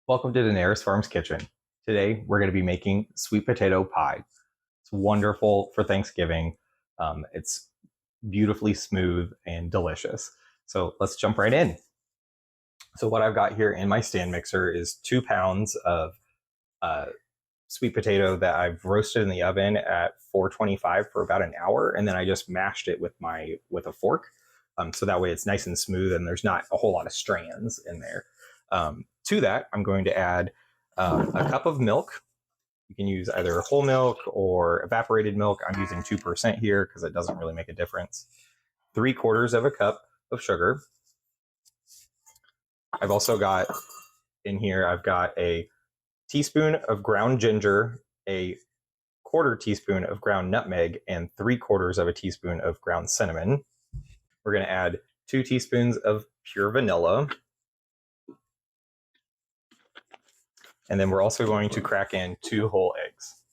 Welcome to Dinaris Farm's Kitchen. Today we're going to be making sweet potato pie. It's wonderful for Thanksgiving. It's beautifully smooth and delicious. So let's jump right in. So what I've got here in my stand mixer is 2 pounds of sweet potato that I've roasted in the oven at 425 for about an hour, and then I just mashed it with a fork, so that way it's nice and smooth and there's not a whole lot of strands in there. To that, I'm going to add a cup of milk. You can use either whole milk or evaporated milk. I'm using 2% here because it doesn't really make a difference. 3/4 of a cup of sugar. I've also got in here, I've got a teaspoon of ground ginger, a 1/4 teaspoon of ground nutmeg, and 3/4 of a teaspoon of ground cinnamon. We're going to add 2 teaspoons of pure vanilla. And then we're also going to crack in 2 whole eggs.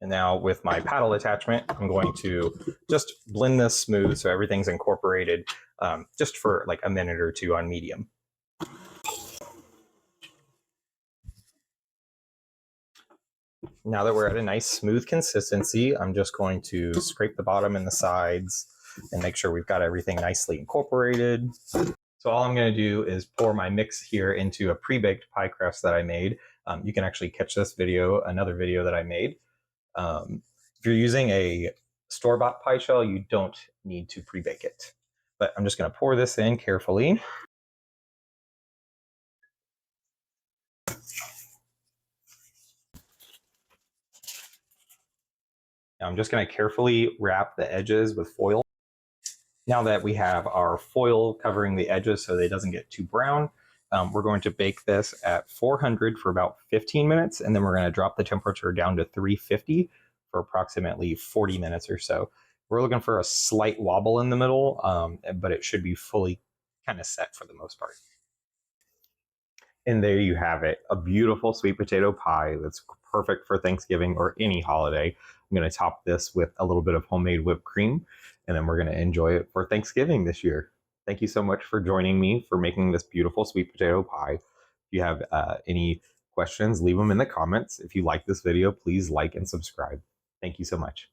And now with my paddle attachment, I'm going to just blend this smooth so everything's incorporated, just for like a minute or two on medium. Now that we're at a nice smooth consistency, I'm just going to scrape the bottom and the sides and make sure we've got everything nicely incorporated. So all I'm going to do is pour my mix here into a pre-baked pie crust that I made. You can actually catch this video, another video that I made. If you're using a store-bought pie shell, you don't need to pre-bake it. But I'm just going to pour this in carefully. Now I'm just going to carefully wrap the edges with foil. Now that we have our foil covering the edges so that it doesn't get too brown, we're going to bake this at 400 for about 15 minutes, and then we're going to drop the temperature down to 350 for approximately 40 minutes or so. We're looking for a slight wobble in the middle, but it should be fully kind of set for the most part. And there you have it, a beautiful sweet potato pie that's perfect for Thanksgiving or any holiday. I'm going to top this with a little bit of homemade whipped cream, and then we're going to enjoy it for Thanksgiving this year. Thank you so much for joining me for making this beautiful sweet potato pie. If you have any questions, leave them in the comments. If you like this video, please like and subscribe. Thank you so much.